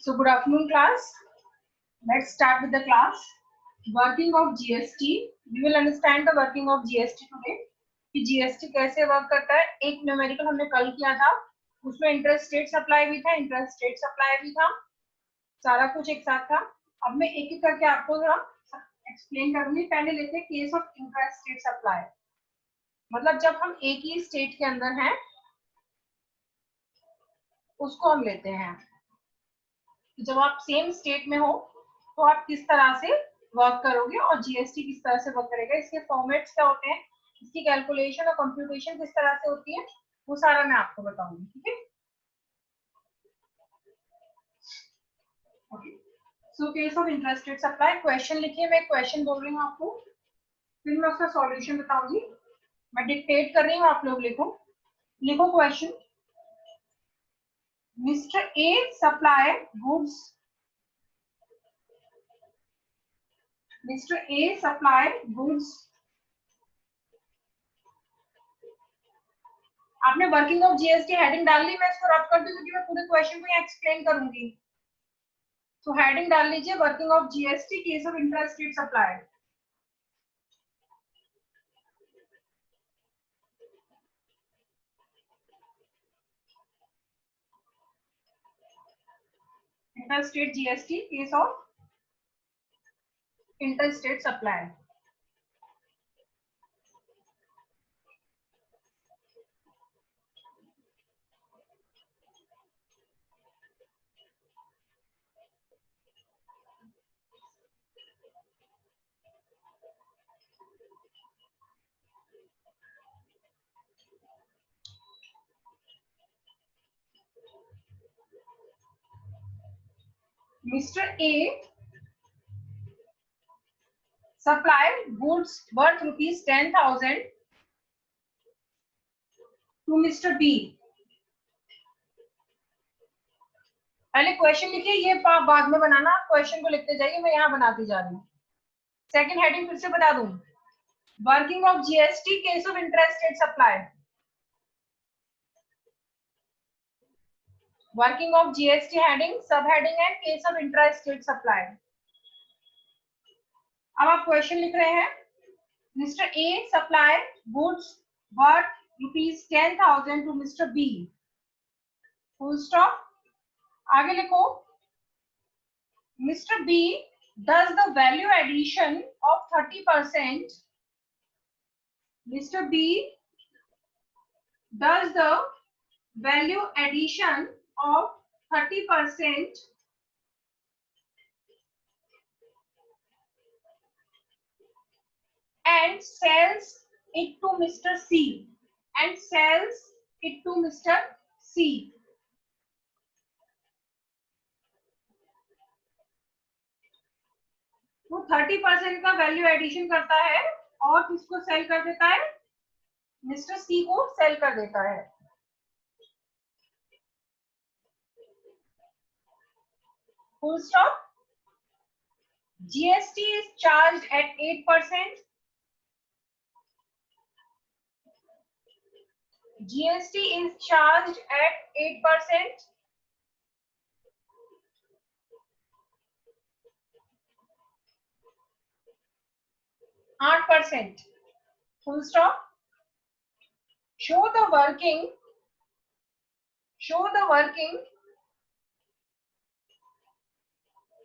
So good afternoon class. Let's start with the class. Working of GST. We will understand the working of GST today. कि GST कैसे work करता है. एक numerical हमने कल किया था, उसमें इंटरेस्ट रेट सप्लाई भी था, इंटरेस्ट रेट सप्लाई भी था, सारा कुछ एक साथ था. अब मैं एक एक करके आपको जरा एक्सप्लेन करूंगी. पहले लेते हैं case of interest rate supply. मतलब जब हम एक ही स्टेट के अंदर हैं उसको हम लेते हैं. जब आप सेम स्टेट में हो तो आप किस तरह से वर्क करोगे और जीएसटी किस तरह से वर्क करेगा, इसके फॉर्मेट्स क्या होते हैं, इसकी कैलकुलेशन और कंप्यूटेशन किस तरह से होती है, वो सारा मैं आपको बताऊंगी. ठीक है. Okay. So case of interest rate supply. Question लिखिए. मैं क्वेश्चन बोल रही हूँ आपको, फिर मैं उसका सॉल्यूशन बताऊंगी. मैं डिक्टेट कर रही हूँ, आप लोग लिखो. लिखो question. Mister A supply goods. Mr. A supply goods. आपने वर्किंग ऑफ जीएसटी हेडिंग डाल ली. मैं इसको रब कर दूं क्योंकि मैं पूरे क्वेश्चन को एक्सप्लेन करूंगी. तो हेडिंग डाल लीजिए working of GST case of interest rate supply. Interest rate GST case of interest rate supply. Mr. A supply goods worth rupees 10,000 to Mr. B. पहले क्वेश्चन लिखिए, ये बाद में बनाना. आप क्वेश्चन को लिखते जाइए, मैं यहाँ बनाती जा रही हूँ. सेकंड हेडिंग फिर से बता दूं. Working of GST case of interest rate supply. Working of GST heading, sub heading है case of interest rate supply. अब आप क्वेश्चन लिख रहे हैं. Mister A supply goods worth rupees 10,000 to mister B. Full stop. आगे लिखो. Mister B does the value addition of 30%. Mr. B does the value addition of 30% and sells it to Mr. C. And sells it to Mr. C. वो 30% का value addition करता है और किसको cell कर देता है? मिस्टर सी को सेल कर देता है. Full stop. GST is charged at 8%. GST is charged at 8%. %. Full stop. Show the working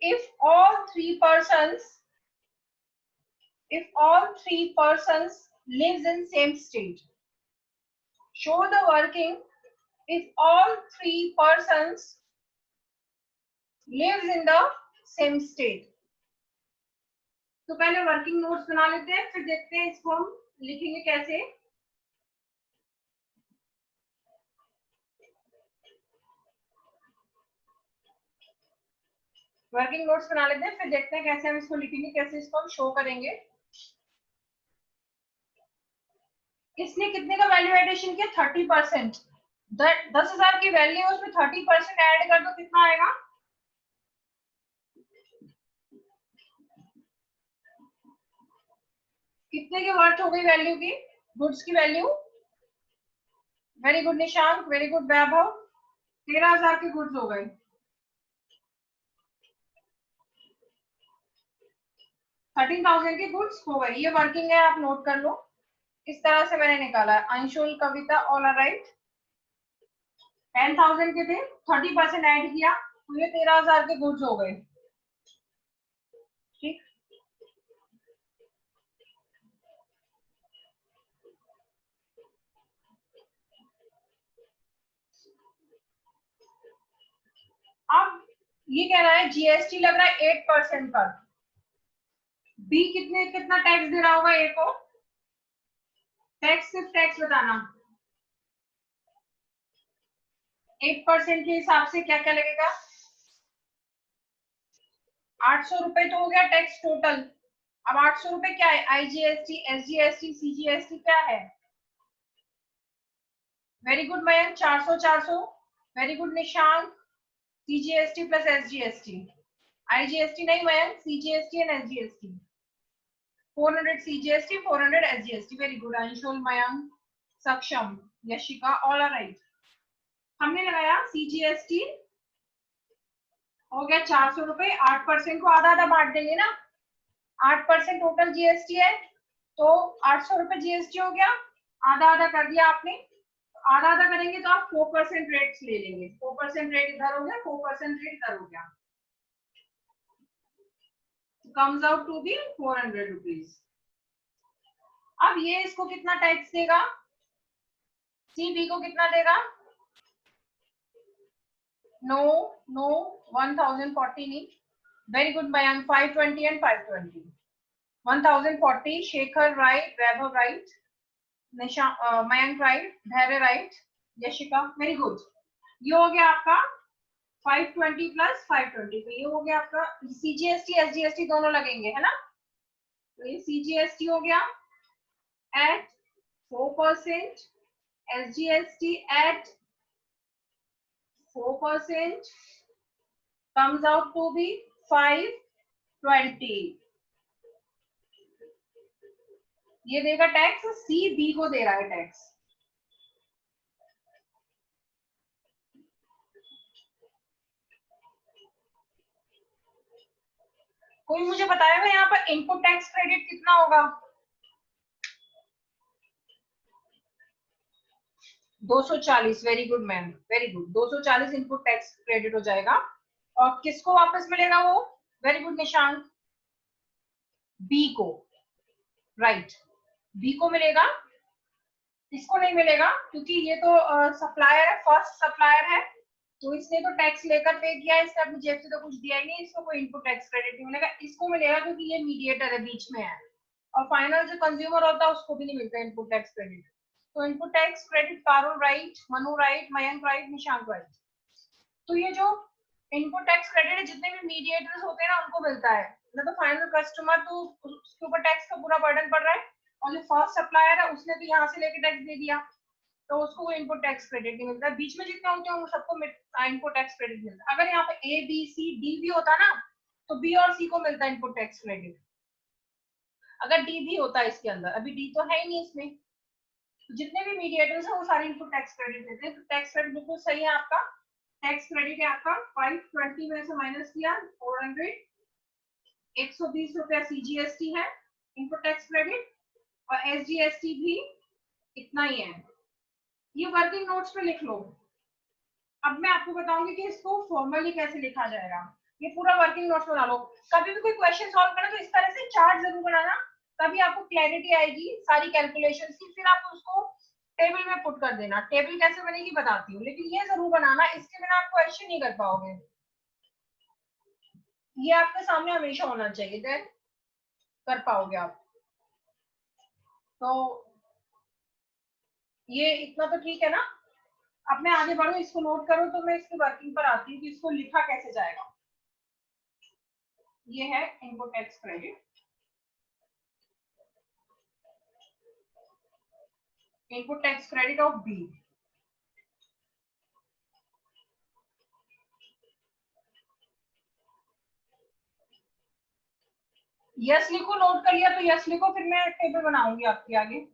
if all three persons lives in same state. Show the working if all three persons lives in the same state. तो पहले working notes बना लेते हैं, फिर देखते हैं इसको हम लिखेंगे कैसे. वर्किंग नोट्स बना लेते हैं, फिर देखते हैं कैसे हम इसको लिखेंगे, कैसे इसको हम शो करेंगे. इसने कितने का वैल्यू एडिशन किया? 30%. 10,000 की वैल्यू है, उसमें 30% ऐड कर दो, कितना आएगा? कितने की वर्थ हो गई वैल्यू की? गुड्स की value. Very good Nishank, very good Vaibhav. 13,000 के गुड्स हो गए. 13,000 के गुड्स हो गए। ये वर्किंग है, आप नोट कर लो। इस तरह से मैंने निकाला है। अंशुल, कविता, ऑल आर राइट। 10,000 के थे, 30% ऐड किया तो ये 13,000 के गुड्स हो गए। ठीक, अब ये कह रहा है जीएसटी लग रहा है 8% पर। बी कितना टैक्स दे रहा होगा ए को? टैक्स, सिर्फ टैक्स बताना। 8% के हिसाब से क्या क्या लगेगा? 800 रुपए तो हो गया टैक्स टोटल। अब 800 रुपए क्या है? आईजीएसटी, एसजीएसटी, सीजीएसटी क्या है? Very good Mayank, 400 400। Very good Nishank, CGST plus SGST. IGST नहीं Mayank, CGST and SGST. 400 CGST, 400 SGST. Very good Anshul, Mayank, Saksham, Yashika, all are right. हमने लगाया सीजीएसटी हो गया 400 रुपए। 8% को आधा आधा बांट देंगे ना। 8% टोटल जीएसटी है तो 800 रुपए जीएसटी हो गया। आधा आधा कर दिया आपने, आधा आधा करेंगे तो आप 4% रेट ले लेंगे। 4% रेट इधर हो गया, 4% रेट इधर हो गया, comes out to be 400 rupees. अब ये इसको कितना टैक्स देगा? सीबी को कितना देगा? नो नो, 1040 नहीं। Very good Mayank, 520 and 520। 1040। Shekhar right, Vaibhav right, Nisha, Mayank right, धैर्य राइट, यशिका वेरी गुड। ये हो गया आपका 520 प्लस 520, तो ये हो गया आपका सीजीएसटी एसजीएसटी दोनों लगेंगे है ना। तो ये सीजीएसटी हो गया at 4%, SGST at 4%, comes out to be 520। ये देगा टैक्स, सी बी को दे रहा है टैक्स। कोई मुझे बताएगा यहाँ पर इनपुट टैक्स क्रेडिट कितना होगा? 240। Very good ma'am, very good. 240 input tax credit हो जाएगा। और किसको वापस मिलेगा वो? वेरी गुड निशांत, बी को। राइट, बी को मिलेगा, इसको नहीं मिलेगा क्योंकि ये तो सप्लायर है, फर्स्ट सप्लायर है, तो इसने तो टैक्स लेकर पे किया, इसने अपनी जेब से तो कुछ दिया ही नहीं, इसको कोई इनपुट टैक्स क्रेडिट नहीं मिलेगा। इसको मिलेगा क्योंकि ये मीडिएटर है, बीच में है। और फाइनल जो कंज्यूमर होता है उसको भी नहीं मिलता इनपुट टैक्स क्रेडिट। तो input tax credit Parul right, Manu right, Mayank right, Nishank right. तो ये जो इनपुट टैक्स क्रेडिट है जितने भी मीडिएटर्स होते हैं ना उनको मिलता है, ना तो फाइनल कस्टमर तो उसके ऊपर टैक्स का पूरा बर्डन पड़ रहा है। और जो फर्स्ट सप्लायर है उसने तो यहाँ से लेके टैक्स दे दिया, तो उसको कोई इनपुट टैक्स क्रेडिट नहीं मिलता। बीच में जितने होते हैं वो सबको इनपुट टैक्स क्रेडिट मिलता है। अगर यहाँ पे ए बी सी डी भी होता ना तो बी और सी को मिलता है इनपुट टैक्स क्रेडिट। अगर डी भी होता है इसके अंदर, अभी डी तो है ही नहीं इसमें, तो जितने भी मीडिएटर्स हैं वो सारे इनपुट टैक्स क्रेडिट देते हैं। तो टैक्स क्रेडिट बिल्कुल सही है आपका। टैक्स क्रेडिट है आपका 520 में से माइनस किया 400, 120 रुपया सीजीएसटी है इनपुट टैक्स क्रेडिट, और एसजीएसटी भी इतना ही है। ये वर्किंग नोट्स पे लिख लो। अब मैं आपको बताऊंगी कि इसको फॉर्मली कैसे लिखा जाएगा। ये पूरा वर्किंग नोट्स बना लो। कभी भी कोई क्वेश्चन सॉल्व करना तो इस तरह से चार्ट जरूर बनाना, तभी आपको क्लैरिटी आएगी सारी कैलकुलेशंस की। फिर आप उसको टेबल में पुट कर देना। टेबल कैसे बनेगी बताती हूँ, लेकिन ये जरूर बनाना, इसके बिना आप क्वेश्चन नहीं कर पाओगे। ये आपके सामने हमेशा होना चाहिए, देन कर पाओगे आप। तो ये इतना तो ठीक है ना। अब मैं आगे बढ़ू, इसको नोट करो तो मैं इसकी वर्किंग पर आती हूँ कि इसको लिखा कैसे जाएगा। ये है input tax credit, input tax credit of B. Yes लिखो, नोट कर लिया तो यस लिखो, फिर मैं टेबल बनाऊंगी आपके आगे।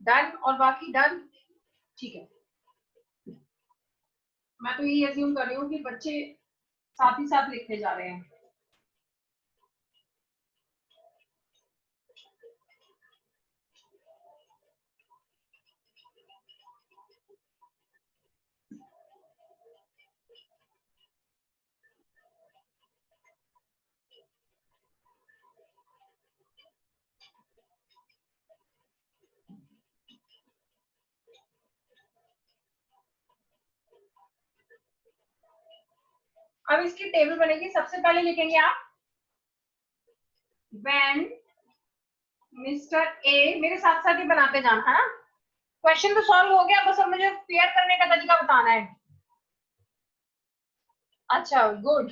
डन और बाकी डन, ठीक है। मैं तो यही अज्यूम कर रही हूँ कि बच्चे साथ ही साथ लिखते जा रहे हैं। अब इसकी टेबल बनेगी। सबसे पहले लिखेंगे आप व्हेन मिस्टर ए, मेरे साथ साथ ही बनाते जाना है ना। क्वेश्चन तो सॉल्व हो गया, बस अब मुझे क्लियर करने का तरीका बताना है। अच्छा गुड।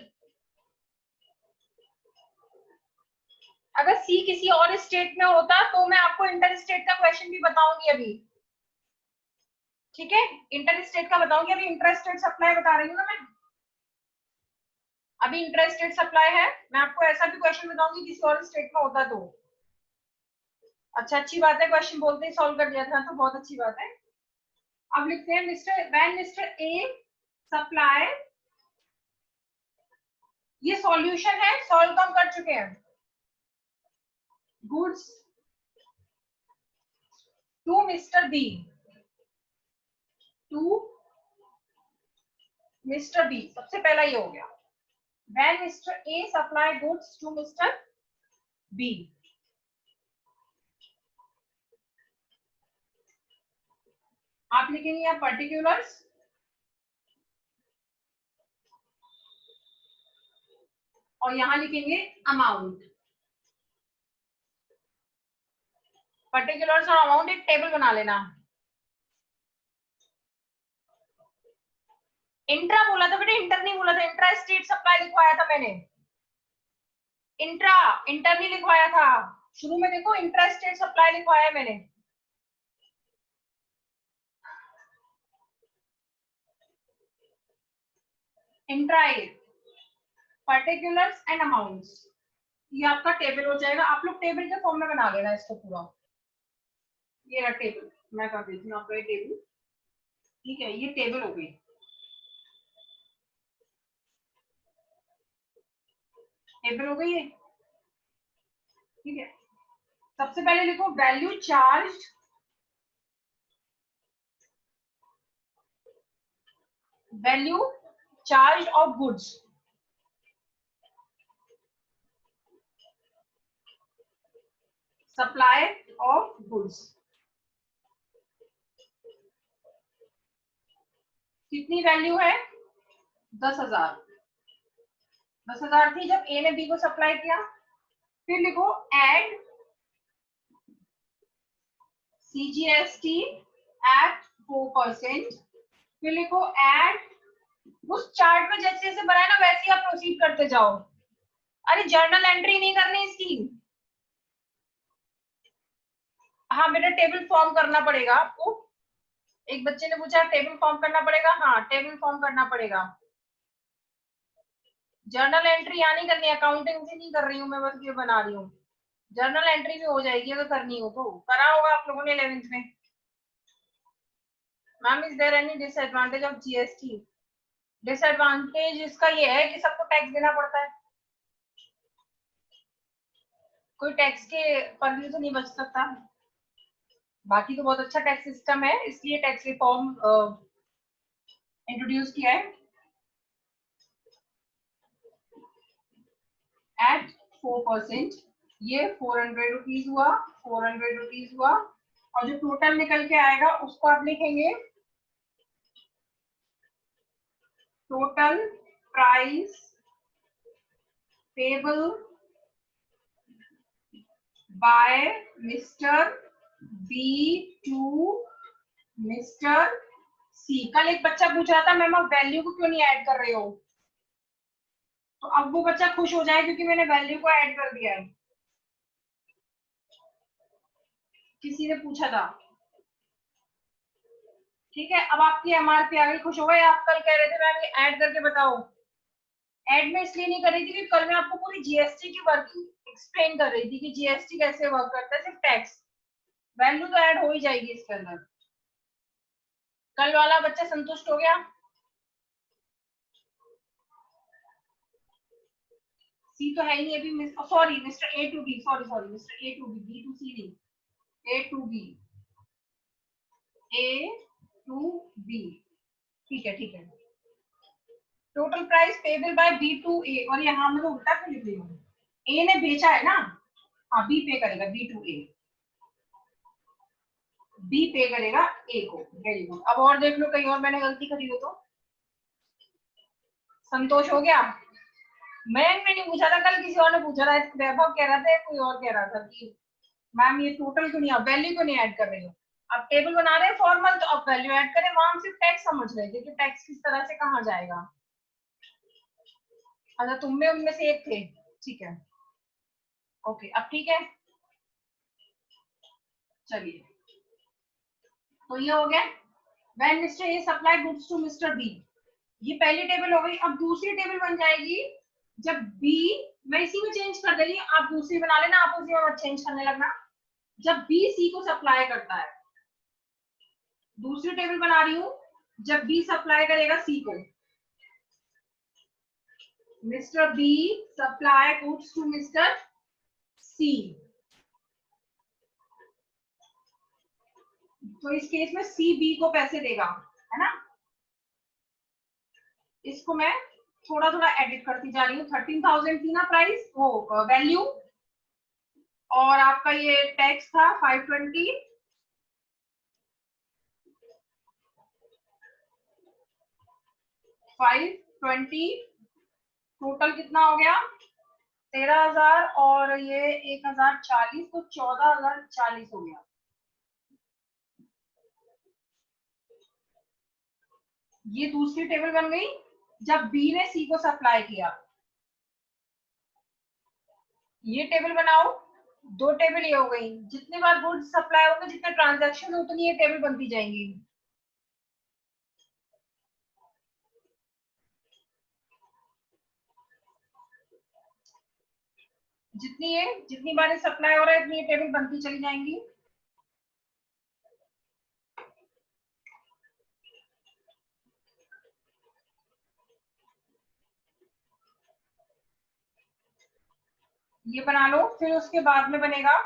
अगर सी किसी और स्टेट में होता तो मैं आपको इंटर स्टेट का क्वेश्चन भी बताऊंगी अभी, ठीक है। इंटर स्टेट का बताऊंगी, अभी इंटर स्टेट सप्लाई बता रही हूँ ना मैं। अभी इंटर स्टेट सप्लाई है, मैं आपको ऐसा भी क्वेश्चन बताऊंगी किसी और स्टेट में होता तो। अच्छा अच्छी बात है, क्वेश्चन बोलते ही सॉल्व कर दिया था तो बहुत अच्छी बात है। अब लिखते हैं mister when mister A supply, ये सॉल्यूशन है, सॉल्व तो हम कर चुके हैं। Goods to mister B, to mister B, सबसे पहला ये हो गया। When mister A supply goods to mister B, आप लिखेंगे यहाँ पर्टिकुलर्स और यहाँ लिखेंगे अमाउंट। पर्टिकुलर्स और अमाउंट एक टेबल बना लेना। इंट्रा बोला था बेटा, इंटर नहीं बोला था। इंट्रा स्टेट सप्लाई लिखवाया था मैंने, इंट्रा इंटर नहीं लिखवाया था। शुरू में देखो इंट्रा स्टेट सप्लाई लिखवाया है मैंने। Intra A particulars and amounts, ये आपका टेबल हो जाएगा। आप लोग टेबल के फॉर्म में बना लेना इसको पूरा। ये रहा टेबल, मैं कर देती हूँ आपका ये टेबल, ठीक है। ये टेबल हो गई, टेबल हो गई है, ठीक है। सबसे पहले लिखो value charge, value charge of goods, supply of goods, कितनी वैल्यू है? 10,000। 10,000 थी जब ए ने बी को सप्लाई किया। फिर लिखो एड CGST एट 4%। फिर लिखो एड, उस चार्ट में जैसे जैसे बनाया ना वैसे ही आप प्रोसीड करते जाओ। अरे जर्नल एंट्री नहीं करनी इसकी। हाँ बेटा टेबल फॉर्म करना पड़ेगा आपको। एक बच्चे ने पूछा टेबल फॉर्म करना पड़ेगा, हाँ टेबल फॉर्म करना पड़ेगा। जर्नल एंट्री यहाँ नहीं करनी, अकाउंटिंग से नहीं कर रही हूँ मैं, बस ये बना रही हूँ। जर्नल एंट्री भी हो जाएगी अगर करनी हो तो। करा होगा आप लोगों ने 11th में। Ma'am is there any disadvantage of GST? Disadvantage इसका ये है कि सबको टैक्स देना पड़ता है, कोई टैक्स के पर्व्यू से नहीं बच सकता। बाकी तो बहुत अच्छा टैक्स सिस्टम है, इसलिए टैक्स रिफॉर्म इंट्रोड्यूस किया है एट 4%। ये 400 रुपीज हुआ, 400 रुपीज हुआ। और जो टोटल निकल के आएगा उसको आप लिखेंगे total price payable by mister B to mister C. कल एक बच्चा पूछ रहा था मैम आप वैल्यू को क्यों नहीं ऐड कर रहे हो, तो अब वो बच्चा खुश हो जाए क्योंकि मैंने वैल्यू को ऐड कर दिया है। किसी ने पूछा था, ठीक है। अब आपकी एमआरपी आ गई, खुश हो गए आप। कल कह रहे थे मैम ये ऐड करके बताओ। ऐड में इसलिए नहीं कर रही थी क्योंकि कल मैं आपको पूरी जीएसटी की वर्किंग एक्सप्लेन कर रही थी कि जीएसटी कैसे वर्क करता है, सिर्फ टैक्स। वैल्यू तो ऐड हो ही जाएगी इसके अंदर। कल वाला बच्चा संतुष्ट हो गया? सी तो है ही नहीं अभी, sorry mister A to B, sorry sorry mister A to B, B to C नहीं, A to B, A to B. ठीक है ठीक है। Total price payable by B to A, और यहाँ मैं उल्टा क्यों लिख रही हूँ? ए ने बेचा है ना, हाँ बी पे करेगा, बी टू ए, बी पे करेगा ए को। Very good. अब और देख लो कहीं और मैंने गलती करी हो तो। संतोष हो गया? मैंने नहीं पूछा था कल, किसी और ने पूछा था, वैभव कह रहा था, कोई और कह रहा था कि मैम ये टोटल क्यों नहीं, आप वैल्यू क्यों नहीं ऐड कर रही हो? अब टेबल बना रहे हैं फॉर्मल, तो अब वैल्यू ऐड करें, वहां हम सिर्फ टैक्स समझ रहे थे कि टैक्स किस तरह से कहाँ जाएगा। अच्छा तुम में उनमें से एक थे, ठीक है ओके, अब ठीक है। चलिए तो ये हो गया, when mister A supply goods to mister B, ये पहली टेबल हो गई। अब दूसरी टेबल बन जाएगी जब बी, मैं इसी में चेंज कर दे रही हूँ, आप दूसरी बना लेना, आप उसी में चेंज करने लगना। जब बी सी को सप्लाई करता है, दूसरी टेबल बना रही हूँ जब बी सप्लाई करेगा सी को, mister B supply goods to mister C, तो इस केस में सी बी को पैसे देगा, है ना। इसको मैं थोड़ा थोड़ा एडिट करती जा रही हूँ। 13,000 थी ना प्राइस, वो वैल्यू, और आपका ये टैक्स था 520, 520, टोटल कितना हो गया? 13,000 और ये 1,040, तो 14,040 हो गया। ये दूसरी टेबल बन गई जब बी ने सी को सप्लाई किया। ये टेबल बनाओ, दो टेबल ये हो गई, जितनी बार गुड्स सप्लाई होंगे, जितने ट्रांजैक्शन उतनी ये टेबल बनती जाएंगी। जितनी बार सप्लाई हो रहा है, इतनी ये टेबल बनती चली जाएंगी। ये बना लो, फिर उसके बाद में बनेगा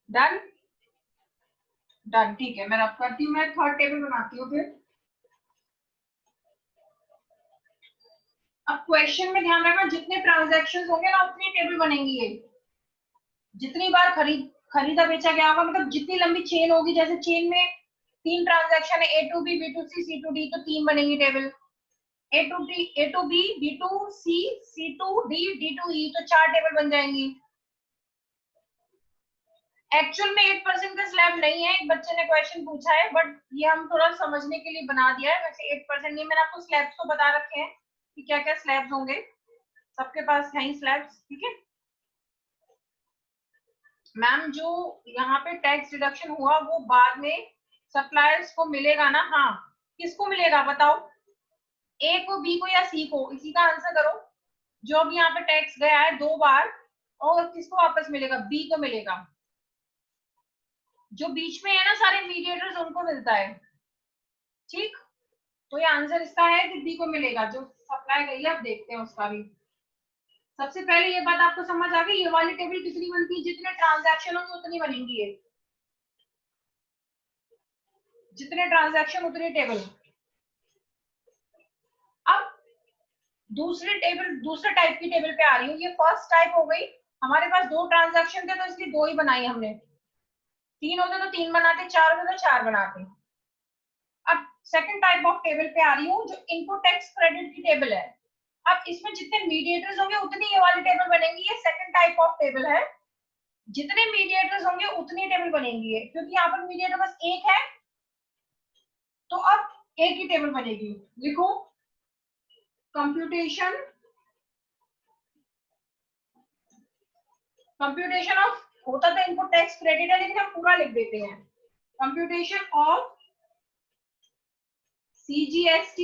डन। डन ठीक है, मैं अब करती हूँ, मैं थर्ड टेबल बनाती हूँ फिर। अब क्वेश्चन में ध्यान रखना, जितने ट्रांजैक्शन होंगे ना उतनी टेबल बनेंगी ये। जितनी बार खरीदा बेचा गया होगा, मतलब जितनी लंबी चेन होगी, जैसे चेन में 3 ट्रांजैक्शन है, A to B, B to C, C to D, तो 3 बनेंगी table. A to D, A to B, B to C, C to D, D to E, तो 4 टेबल बन जाएंगी। एक्चुअल में 8% का स्लैब नहीं है, एक बच्चे ने क्वेश्चन पूछा है, बट ये हम थोड़ा समझने के लिए बना दिया है। वैसे 8% नहीं, मैंने आपको स्लैब्स तो बता रखे हैं कि क्या क्या स्लैब्स होंगे, सबके पास है ही स्लैब्स, ठीक है। मैम जो यहाँ पे टैक्स डिडक्शन हुआ वो बाद में सप्लायर्स को मिलेगा ना? हाँ, किसको मिलेगा बताओ, ए को, बी को, या सी को? इसी का आंसर करो। जो भी यहाँ पे टैक्स गया है 2 बार, और किसको वापस मिलेगा? बी को मिलेगा। जो बीच में है ना सारे मीडिएटर्स, उनको मिलता है, ठीक। तो ये आंसर इसका है कि बी को मिलेगा, जो सप्लाई गई है। अब देखते हैं उसका भी। सबसे पहले ये बात आपको समझ आ गई, ये वाली टेबल कितनी बनती है? जितने ट्रांजैक्शन होंगे उतनी बनेंगी ये, जितने ट्रांजैक्शन उतनी टेबल। अब दूसरी टेबल, दूसरे टाइप की टेबल पे आ रही हूँ। ये फर्स्ट टाइप हो गई, हमारे पास 2 ट्रांजैक्शन थे तो इसलिए 2 ही बनाई हमने, 3 होते तो 3 बनाते, 4 होते तो 4 बनाते। अब सेकंड टाइप ऑफ टेबल पे आ रही हूँ, जो इनपुट टैक्स क्रेडिट की टेबल है। अब इसमें जितने मीडिएटर्स होंगे उतनी ये वाली टेबल बनेगी। ये सेकंड टाइप ऑफ टेबल है, जितने मीडिएटर्स होंगे उतनी टेबल बनेंगी, क्योंकि यहाँ पर मीडिएटर बस एक है तो अब एक ही टेबल बनेगी। लिखो कंप्यूटेशन ऑफ, होता तो इनपुट टैक्स क्रेडिट है लेकिन हम पूरा लिख देते हैं, computation of CGST,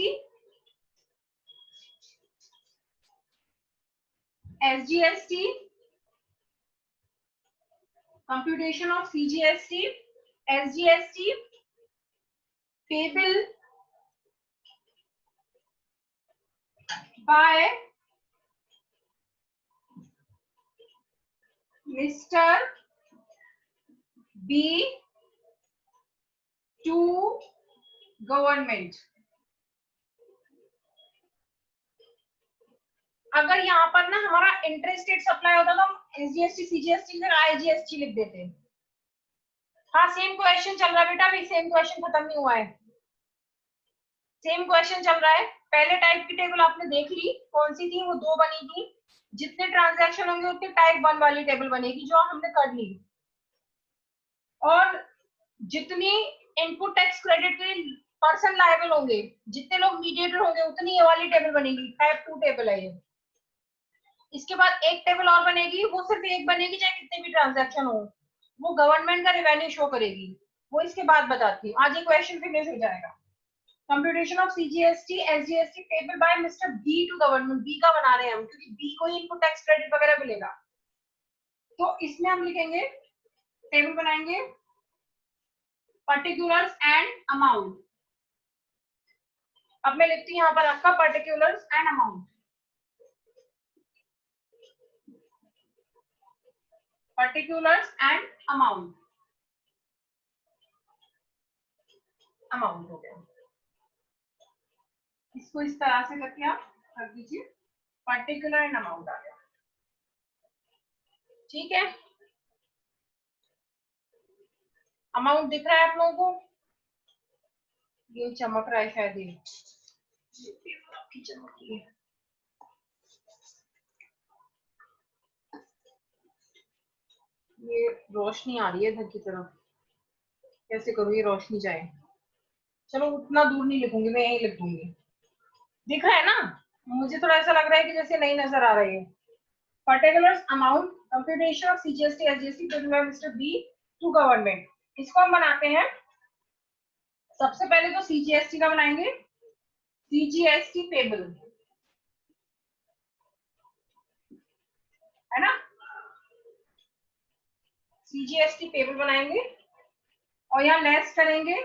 SGST, computation of CGST, SGST, payable by Mr. B to government. अगर यहाँ पर ना हमारा इंटरेस्टेड सप्लाई होता तो हम SGST CGST फिर IGST लिख देते। हाँ सेम क्वेश्चन चल रहा है बेटा, अभी सेम क्वेश्चन खत्म नहीं हुआ है, सेम क्वेश्चन चल रहा है। पहले टाइप की टेबल आपने देख ली, कौन सी थी, वो दो बनी थी। जितने ट्रांजैक्शन होंगे उतनी टाइप 1 वाली टेबल बनेगी जो हमने कर ली, और जितनी इनपुट टैक्स क्रेडिट के पर्सन लायबल होंगे, जितने लोग मीडिएटर होंगे उतनी ये वाली टेबल बनेगी, टाइप 2 टेबल है ये। इसके बाद एक टेबल और बनेगी, वो सिर्फ एक बनेगी चाहे कितने भी ट्रांजैक्शन हो, वो गवर्नमेंट का रेवेन्यू शो करेगी, वो इसके बाद बताती हूँ। आज ये क्वेश्चन फिनिश हो जाएगा। Computation of CGST SGST payable by mister B to government, B का बना रहे हैं हम क्योंकि बी को ही इनपुट टैक्स क्रेडिट वगैरह मिलेगा। तो इसमें हम लिखेंगे, टेबल बनाएंगे पर्टिकुलर्स एंड अमाउंट। अब मैं लिखती हूँ यहाँ पर आपका particulars and amount, particulars and amount, amount हो गया। इसको इस तरह से करके आप कर दीजिए, पर्टिकुलर एंड अमाउंट आ गया। ठीक है, अमाउंट दिख रहा है आप लोगों को, ये चमक रहा है शायद, ये चमक रही है। ये रोशनी आ रही है घर की तरफ, कैसे करूँ ये रोशनी जाए। चलो उतना दूर नहीं लिखूंगी, मैं यही लिख दूंगी। दिख रहा है ना, मुझे थोड़ा ऐसा लग रहा है कि जैसे नहीं नजर आ रही है। Particulars amount computation of CGST SGST payable by mister B to government, इसको हम बनाते हैं। सबसे पहले तो CGST का बनाएंगे, CGST पेबल है ना, CGST पेबल बनाएंगे और यहाँ लेस करेंगे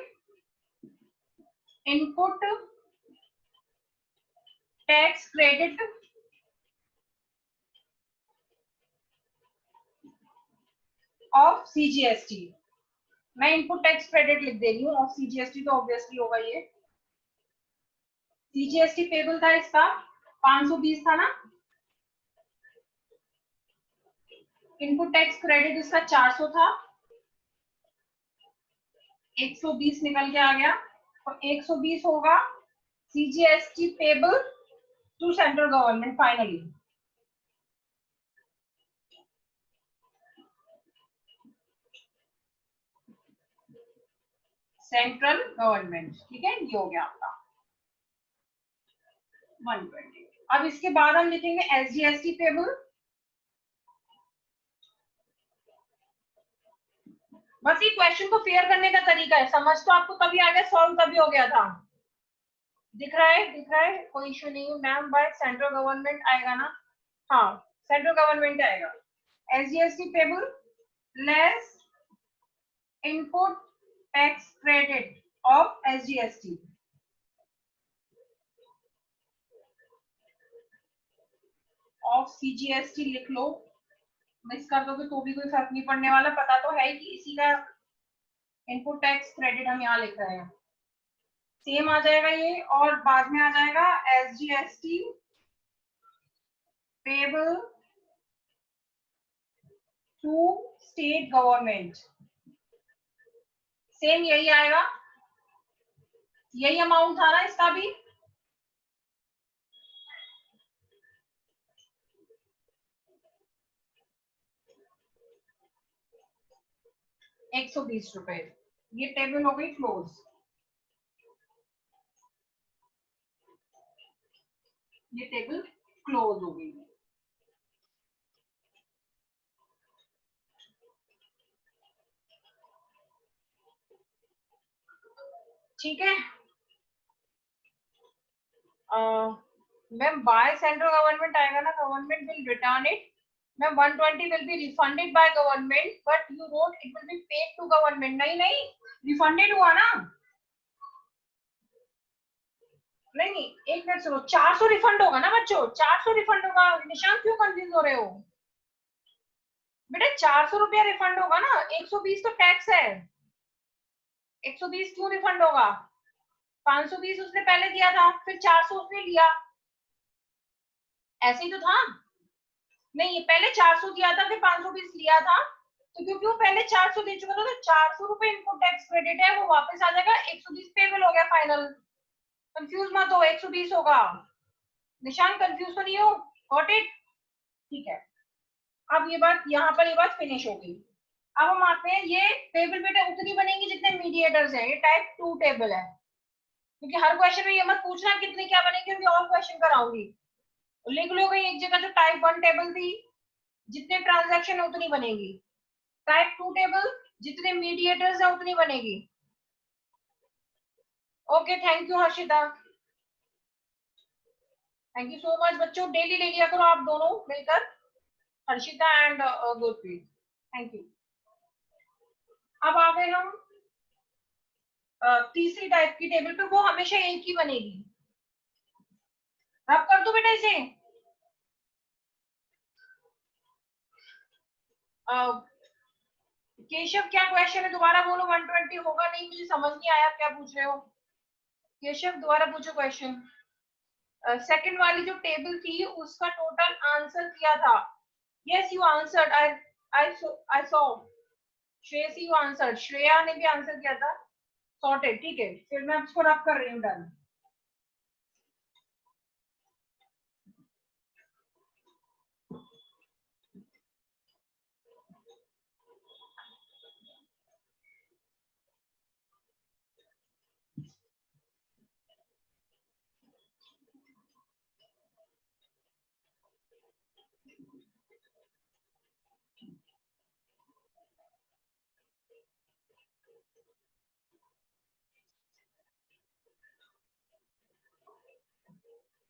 input tax credit of CGST। मैं इनपुट टैक्स क्रेडिट लिख दे रही हूँ, ऑफ CGST तो ऑब्वियसली होगा ये। CGST पेबल था इसका 520 था ना, इनपुट टैक्स क्रेडिट इसका 400 था, 120 निकल के आ गया, और 120 होगा CGST payable to central government finally. Central government, ठीक है, ये हो गया आपका 120। अब इसके बाद हम लिखेंगे SGST पेबल। बस ये क्वेश्चन को फेयर करने का तरीका है, समझ तो आपको तभी आ गया, सॉल्व तभी हो गया था। दिख रहा है, दिख रहा है, कोई इश्यू नहीं है मैम, बाय सेंट्रल गवर्नमेंट आएगा ना, हाँ सेंट्रल गवर्नमेंट आएगा। SGST payable less input tax credit of SGST, of CGST लिख लो, मिस कर दोगे तो भी कोई फर्क नहीं पड़ने वाला, पता तो है कि इसी का इनपुट टैक्स क्रेडिट हम यहाँ लिख रहे हैं, सेम आ जाएगा ये, और बाद में आ जाएगा SGST payable to state government, same यही आएगा, यही अमाउंट था ना इसका भी। 120 रुपए। ये टेबल हो गई क्लोज। ये टेबल क्लोज हो गई। ठीक है मैम, बाय सेंट्रल गवर्नमेंट आएगा ना, government will return it ma'am. 120 will be refunded by government, but you wrote it will be paid to government. नहीं नहीं, रिफंडेड हुआ ना। नहीं नहीं, एक मिनट सुनो, 400 रिफंड होगा ना बच्चों, 400 रिफंड होगा। निशांत क्यों कंफ्यूज हो रहे हो बेटा? 400 रुपया रिफंड होगा ना, 120 तो टैक्स है। 120 क्यों रिफंड होगा? 520 उसने पहले दिया था, फिर 400 उसने लिया, ऐसे ही तो था। नहीं, ये पहले 400 दिया था, फिर 520 लिया था। तो क्योंकि वो पहले 400 दे चुका था, तो 400 रुपए इनपुट टैक्स क्रेडिट है, वो वापस आ जाएगा। 120 पेबल हो गया फाइनल। कंफ्यूज मत हो, 120 होगा। निशान कंफ्यूज तो नहीं हो? Got it? ठीक है। अब ये बात, यहाँ पर ये बात फिनिश हो गई। अब हम आते हैं, ये टेबल बेटा उतनी बनेंगी जितने मीडिएटर्स हैं। ये टाइप 2 टेबल है, क्योंकि हर क्वेश्चन में ये मत पूछना कितने क्या बनेंगे, क्योंकि और क्वेश्चन कराऊंगी। लिख लो गई एक जगह, जो टाइप 1 टेबल थी, जितने ट्रांजैक्शन है उतनी बनेगी। टाइप 2 टेबल, जितने मीडिएटर्स है उतनी बनेगी। Okay, thank you Harshita, thank you so much. बच्चों डेली ले लिया करो आप दोनों मिलकर, Harshita and Gurpreet. Thank you. अब आ गए हम तीसरी टाइप की टेबल पे, वो हमेशा एक ही बनेगी। रब कर दो बेटा इसे। केशव क्या क्वेश्चन है, दोबारा बोलो। 120 होगा नहीं, मुझे समझ नहीं आया क्या पूछ रहे हो। केशव दोबारा पूछो क्वेश्चन। सेकंड वाली जो टेबल थी उसका टोटल आंसर किया था। Yes you answered, I saw. Shreyasi you answered, Shreya ने भी आंसर किया था। सॉर्टेड, ठीक है। फिर मैं इसको रब कर रही हूँ, डन।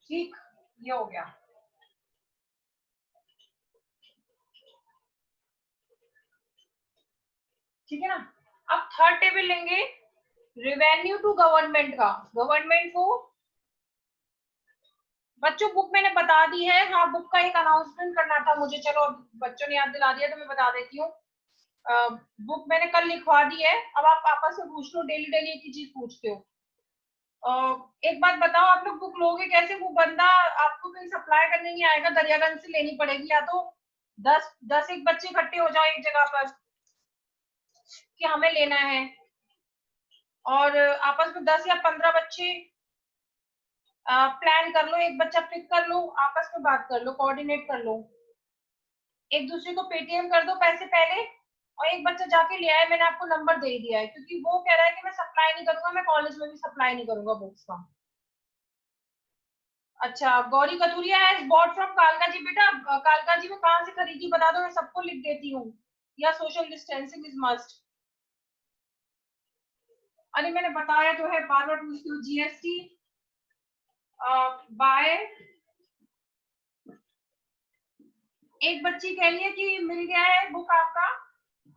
ठीक, ये हो गया। ठीक है ना। अब थर्ड टेबल लेंगे, रेवेन्यू टू गवर्नमेंट का। गवर्नमेंट को बच्चों बुक मैंने बता दी है। हाँ, बुक का एक अनाउंसमेंट करना था मुझे, चलो बच्चों ने याद दिला दिया तो मैं बता देती हूँ। बुक मैंने कल लिखवा दी है। अब आप आपस में पूछ लो, डेली डेली एक ही चीज पूछते हो। एक बात बताओ, आप लोग बुक लोगे कैसे? वो बंदा आपको कहीं सप्लाई करने नहीं आएगा, दरियागंज से लेनी पड़ेगी। या तो 10 एक बच्चे इकट्ठे हो जाओ एक जगह पर कि हमें लेना है, और आपस में 10 या 15 बच्चे प्लान कर लो, एक बच्चा पिक कर लो, आपस में बात कर लो, कोऑर्डिनेट कर लो, एक दूसरे को पेटीएम कर दो पैसे पहले, और एक बच्चा जाके ले आए। मैंने आपको नंबर दे दिया है, क्योंकि वो कह रहा है कि मैं सप्लाई नहीं करूंगा, मैं कॉलेज में भी सप्लाई नहीं करूंगा बुक्स का। अच्छा, Gauri Kathuria has bought from कालका जी। बेटा कालका जी में कहाँ से खरीदी बता दो, मैं सबको लिख देती हूँ। या सोशल डिस्टेंसिंग इज मस्ट। अरे मैंने बताया तो है, बार बार पूछती हूँ। जीएसटी बाय, एक बच्ची कह रही है कि मिल गया है बुक आपका,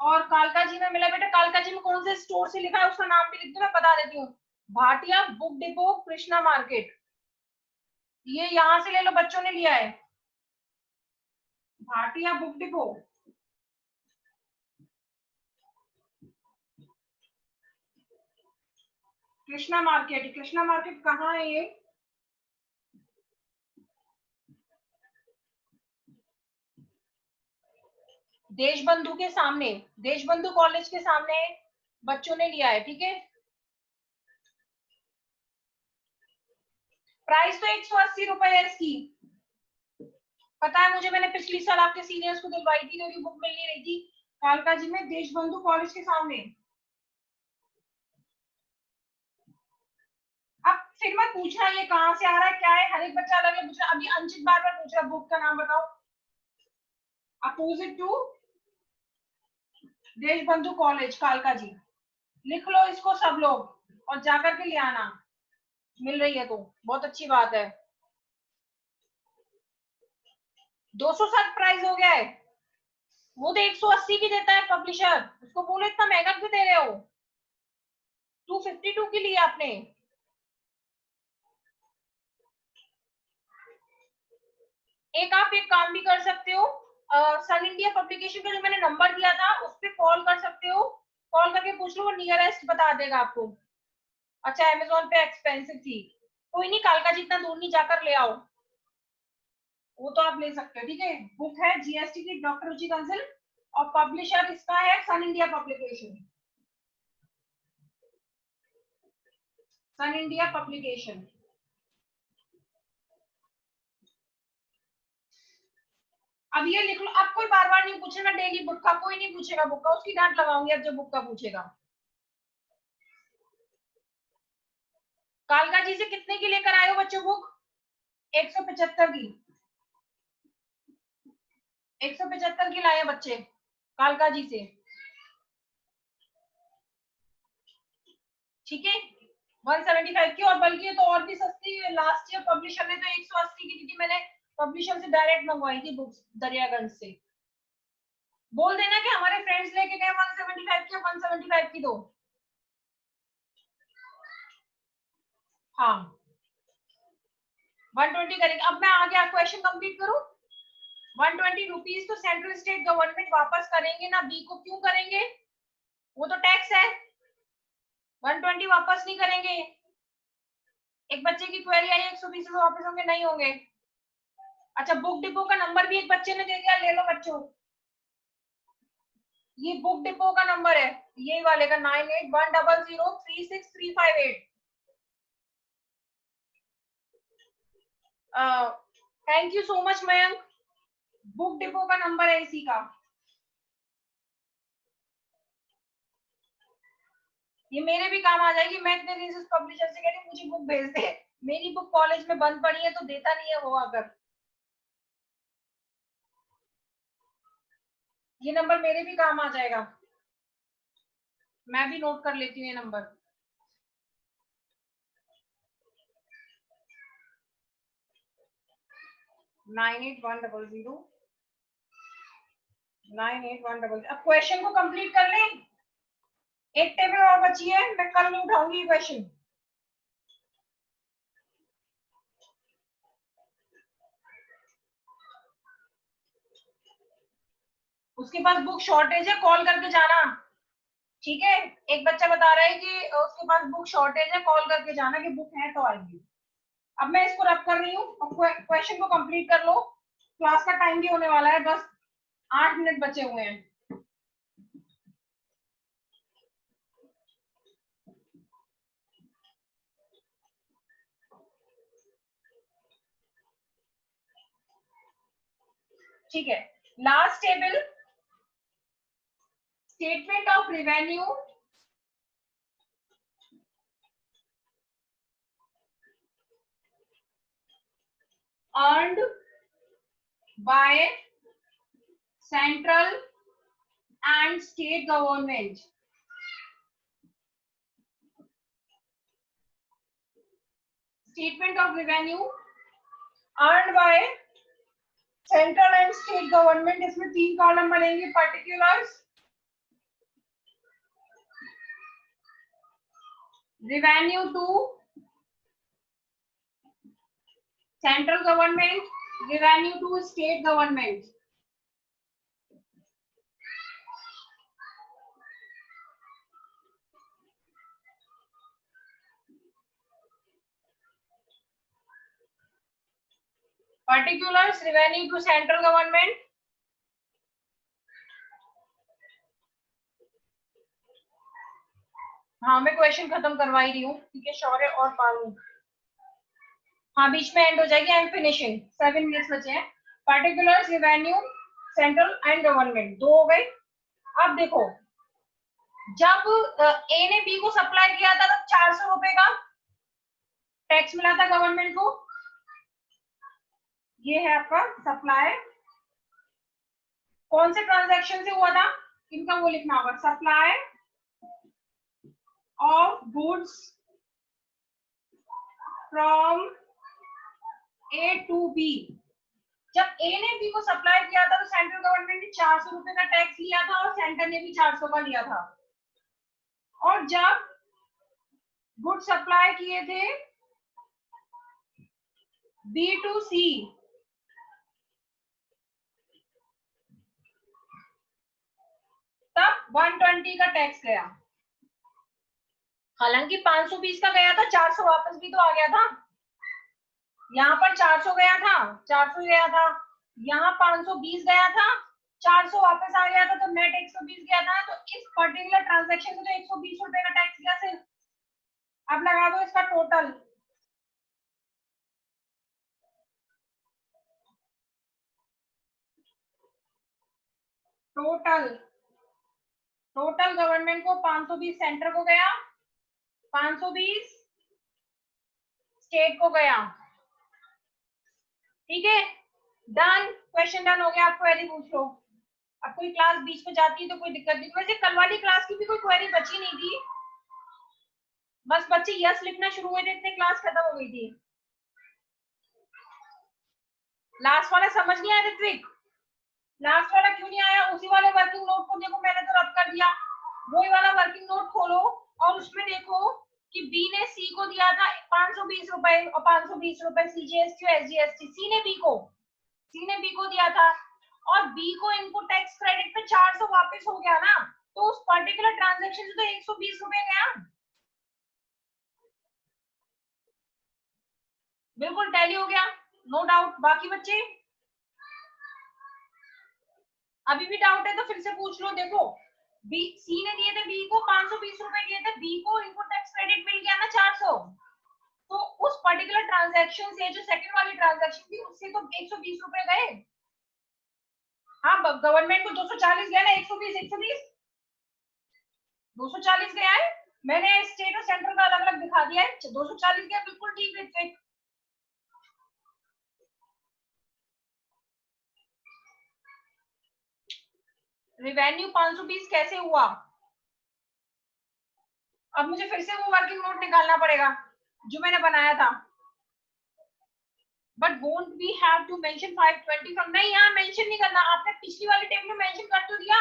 और कालका जी में मिला। बेटा कालका जी में कौन से स्टोर से लिखा है उसका नाम भी लिख दो, मैं बता देती हूँ। Bhatia book depot, Krishna market. ये यहाँ से ले लो, बच्चों ने लिया है। Bhatia book depot, Krishna market. Krishna market कहाँ है ये? देशबंधु के सामने, देशबंधु कॉलेज के सामने बच्चों ने लिया है। ठीक है, प्राइस तो 180 रुपए है इसकी। पता है मुझे, मैंने पिछली साल आपके सीनियर्स को दिलवाई थी, क्योंकि बुक मिल नहीं रही थी। कालकाजी में देशबंधु कॉलेज के सामने। अब फिर मत पूछना ये कहाँ से आ रहा है क्या है, हर एक बच्चा अलग अलग पूछ रहा है। अभी अंशित बार बार पूछ रहा है बुक का नाम बताओ। Opposite to Deshbandhu College Kalkaji, लिख लो इसको सब लोग और जाकर के ले आना, मिल रही है तो बहुत अच्छी बात है। 260 प्राइस हो गया है, वो तो 180 की देता है पब्लिशर, उसको बोलो इतना महंगा क्यों दे रहे हो। 252 की ली आपने। एक आप एक काम भी कर सकते हो, सन इंडिया पब्लिकेशन का जो मैंने नंबर दिया था उस पर कॉल कर सकते हो, कॉल करके पूछ लो, वो नियरेस्ट बता देगा आपको। अच्छा अमेजोन पे एक्सपेंसिव थी, कोई नहीं, कालका जितना दूर नहीं जाकर ले आओ, वो तो आप ले सकते हो। ठीक है, बुक है जीएसटी की, डॉक्टर रुचि कंसल, और पब्लिशर इसका है सन इंडिया पब्लिकेशन, सन इंडिया पब्लिकेशन। अब ये लिख लो, अब कोई बार बार नहीं पूछेगा डेली बुक का, कोई नहीं पूछेगा बुक का, उसकी डांट लगाऊंगी अब जो बुक का पूछेगा। कालका जी से कितने की लेकर आए हो बच्चों बुक? 175 की, 175 की लाए बच्चे कालका जी से। ठीक है, 175 की, और बल्कि तो और भी सस्ती, लास्ट ईयर पब्लिशर ने तो 180 की दी थी, मैंने पब्लिशर से डायरेक्ट मंगवाई थी बुक्स दरियागंज से। बोल देना कि हमारे फ्रेंड्स लेके गए 175 की, 175 की दो। हाँ 120 करेंगे। अब मैं आगे क्वेश्चन कंप्लीट करूं। 120 रुपीज तो सेंट्रल स्टेट गवर्नमेंट वापस करेंगे ना, बी को क्यों करेंगे, वो तो टैक्स है। 120 वापस नहीं करेंगे। एक बच्चे की क्वेरी आई 120 रुपए वापस होंगे, नहीं होंगे। अच्छा बुक डिपो का नंबर भी एक बच्चे ने दे दिया, ले लो बच्चों, ये बुक डिपो का नंबर है, ये वाले का 9810036358। Thank you so much Mayank, book depot का नंबर है इसी का। ये मेरे भी काम आ जाएगी, मैं इतने दिन से पब्लिशर से कह रही हूँ मुझे बुक भेज दे, मेरी बुक कॉलेज में बंद पड़ी है तो देता नहीं है वो अगर। ये नंबर मेरे भी काम आ जाएगा, मैं भी नोट कर लेती हूँ ये नंबर। Nine eight one double zero 98100। अब क्वेश्चन को कंप्लीट कर लें, एक टेबल और बची है, मैं कल नहीं उठाऊंगी क्वेश्चन। उसके पास बुक शॉर्टेज है, कॉल करके जाना। ठीक है, एक बच्चा बता रहा है कि उसके पास बुक शॉर्टेज है, कॉल करके जाना कि बुक है तो आएगी। अब मैं इसको रब कर रही हूँ, क्वेश्चन को कंप्लीट कर लो, क्लास का टाइम भी होने वाला है, बस 8 मिनट बचे हुए हैं। ठीक है, last table, statement of revenue earned by central and state government. Statement of revenue earned by central and state government, इसमें 3 कॉलम बनेंगे, particulars, revenue to central government, revenue to state government. Particulars revenue to central government. हाँ मैं question खत्म करवा ही रही हूँ, ठीक है, शौर्य और पारू, हाँ बीच में एंड हो जाएगी, आई एम फिनिशिंग, 7 मिनट्स बचे हैं। Particulars revenue central and government, 2 हो गए। अब देखो, जब ए ने बी को सप्लाई किया था तब 400 रुपए का टैक्स मिला था गवर्नमेंट को। ये है आपका सप्लाई, कौन से ट्रांजैक्शन से हुआ था इनका वो लिखना होगा, supply of goods from A to B. जब ए ने बी को सप्लाई किया था तो सेंट्रल गवर्नमेंट ने 400 रुपए का टैक्स लिया था और सेंटर ने भी 400 का लिया था। और जब गुड सप्लाई किए थे बी टू सी, तब 120 का टैक्स गया। हालांकि 520 का गया था, 400 वापस भी तो आ गया था। यहाँ पर 400 गया था, 400 गया था, यहाँ 520 गया था, 400 वापस आ गया था, तो नेट 120 गया था। तो इस पर्टिकुलर ट्रांजैक्शन से तो 120 रुपए का टैक्स गया सिर्फ। अब लगा दो इसका टोटल, टोटल टोटल गवर्नमेंट को 520 सेंटर को गया, 520 स्टेट को गया। ठीक है, डन, क्वेश्चन डन हो गया। आप क्वेरी पूछ लो। अब कोई क्लास बीच में जाती है तो कोई दिक्कत नहीं। वैसे कल वाली क्लास की भी कोई क्वेरी बची नहीं थी, बस बच्चे यस लिखना शुरू हुए थे इतने क्लास खत्म हो गई थी। लास्ट वाला समझ नहीं आया ऋत्विक? लास्ट वाला क्यों नहीं आया? उसी वाले वर्किंग नोट को देखो, मैंने तो रब कर दिया। वही वाला वर्किंग नोट खोलो और उसमें देखो कि बी ने सी को दिया था 520 रुपए और 520 रुपए सीजीएसटी और एसजीएसटी। सी ने बी को दिया था और बी को इनपुट टैक्स क्रेडिट पे 400 वापस हो गया ना, तो उस पर्टिकुलर ट्रांजैक्शन से तो 120 रुपए गया। बिल्कुल टैली हो गया, नो डाउट। बाकी बच्चे अभी भी डाउट है तो फिर से पूछ लो। देखो, बी सी ने दिए थे बी को 520 रुपए दिए थे, बी को इनपुट टैक्स क्रेडिट मिल गया ना 400, तो उस पर्टिकुलर ट्रांजैक्शन से जो सेकंड वाली ट्रांजैक्शन थी उससे तो 120 रुपए गए। हाँ, गवर्नमेंट को 240 गया ना, 120 240 गया है। मैंने स्टेट और सेंट्रल का अलग अलग दिखा दिया है, 240 गया, बिल्कुल ठीक है। रिवेन्यू 520 कैसे हुआ? अब मुझे फिर से वो वर्किंग नोट निकालना पड़ेगा जो मैंने बनाया था। But won't we have to mention 520 from? नहीं, यहाँ मेंशन नहीं करना। आपने पिछली वाली टेबल में मेंशन कर तो दिया,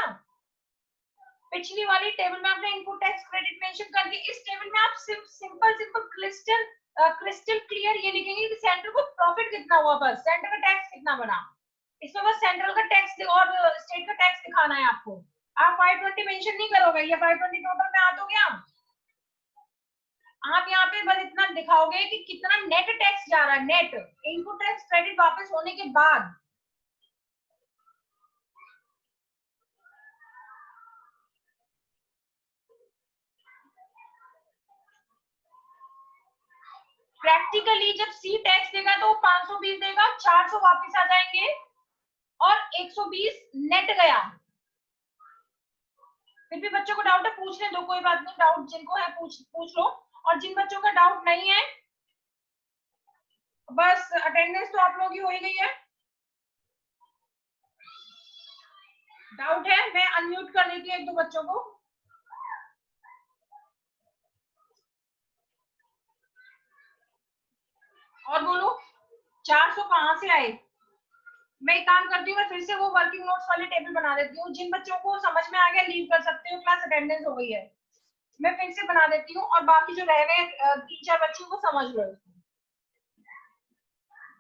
पिछली वाली टेबल में आपने इनपुट टैक्स क्रेडिट मेंशन कर दिया। इस टेबल में आप सिंपल क्रिस्टल क्लियर ये लिखेंगे कि सेंटर को प्रॉफिट कितना हुआ, बस सेंटर का टैक्स कितना बना। इसमें बस सेंट्रल का टैक्स और स्टेट का टैक्स दिखाना है आपको। आप 520 मेंशन नहीं करोगे, ये 520 टोटल में आ तो गया। आप यहाँ पे बस इतना दिखाओगे कि कितना नेट टैक्स जा रहा है, नेट इनपुट टैक्स क्रेडिट वापस होने के बाद। प्रैक्टिकली जब सी टैक्स देगा तो 520 देगा, 400 वापस आ जाएंगे और 120 नेट गया। फिर भी बच्चों को डाउट है पूछने दो, कोई बात नहीं। डाउट जिनको है पूछ लो, और जिन बच्चों का डाउट नहीं है बस अटेंडेंस तो आप लोग की हो ही गई है। डाउट है मैं अनम्यूट कर देती हूँ एक दो बच्चों को। और बोलो 400 कहाँ से आए? मैं एक काम करती हूँ, मैं फिर से वो वर्किंग नोट्स वाली टेबल बना देती हूँ। जिन बच्चों को समझ में आ गया लीव कर सकते हो, क्लास अटेंडेंस हो गई है। मैं फिर से बना देती हूँ और बाकी जो रह गए 3-4 बच्चे को समझ लो।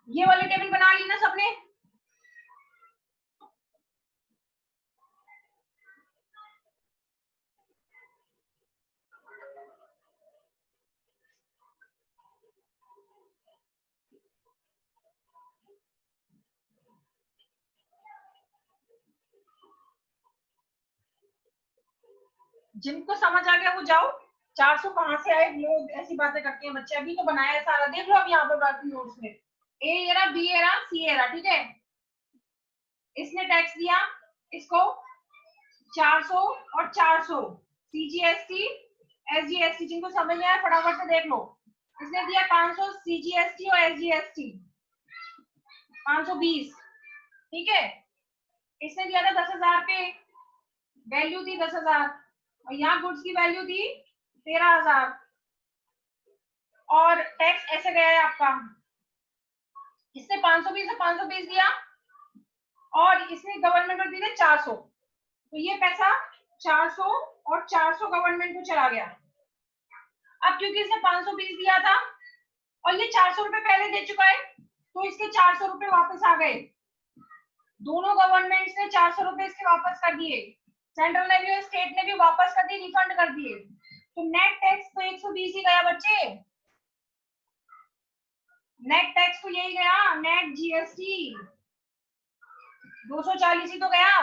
ये वाली टेबल बना ली ना सबने? जिनको समझ आ गया वो जाओ। 400 कहाँ से आए? लोग ऐसी बातें करते हैं बच्चे। अभी तो बनाया है सारा, देख लो अब यहाँ पर वर्किंग नोट्स में। ए एरा, बी एरा, सी एरा, ठीक है। इसने टैक्स दिया, इसको 400 और 400 सीजीएसटी एसजीएसटी, जिनको समझ में आया फटाफट से देख लो। इसने दिया 500 सीजीएसटी और एसजीएसटी 520, ठीक है। इसने दिया था 10,000 पे, वैल्यू थी 10,000, और यहाँ गुड्स की वैल्यू थी 13,000, और टैक्स ऐसे गया है आपका। इसने 520 से 520 दिया, और इसने गवर्नमेंट को दिए 400, तो ये पैसा 400 और 400 गवर्नमेंट को चला गया। अब क्योंकि इसने 520 दिया था और ये 400 रुपए पहले दे चुका है, तो इसके 400 रुपए वापस आ गए। दोनों गवर्नमेंट्स ने 400 रुपए इसके वापस कर दिए, सेंट्रल ने भी और स्टेट ने भी वापस कर दिए, रिफंड कर दिए। तो नेट टैक्स तो 120 ही गया बच्चे, नेट टैक्स तो यही गया, नेट जीएसटी 240 ही तो गया।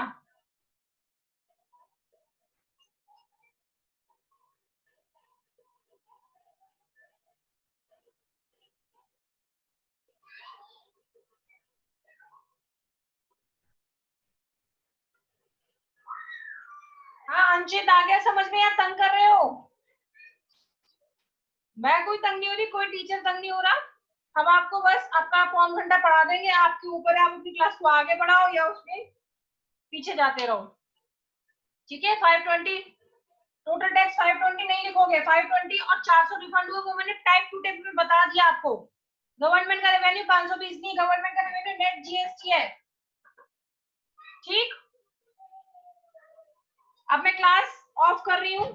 हाँ अंशित आ गया समझ में, यार तंग कर रहे हो? मैं कोई तंग नहीं हो रही, कोई टीचर तंग नहीं हो रहा। हम आपको बस आपका पौन घंटा पढ़ा देंगे, आपके ऊपर है, आप अपनी क्लास को आगे बढ़ाओ या उसमें पीछे जाते रहो, ठीक है। 520 टोटल टैक्स 520 नहीं लिखोगे, 520 और 400 रिफंड हुए, वो मैंने टाइप टू टाइप में बता दिया आपको। गवर्नमेंट का रेवेन्यू 520 नहीं, गवर्नमेंट का रेवेन्यू नेट जीएसटी है, ठीक। अब मैं क्लास ऑफ कर रही हूँ।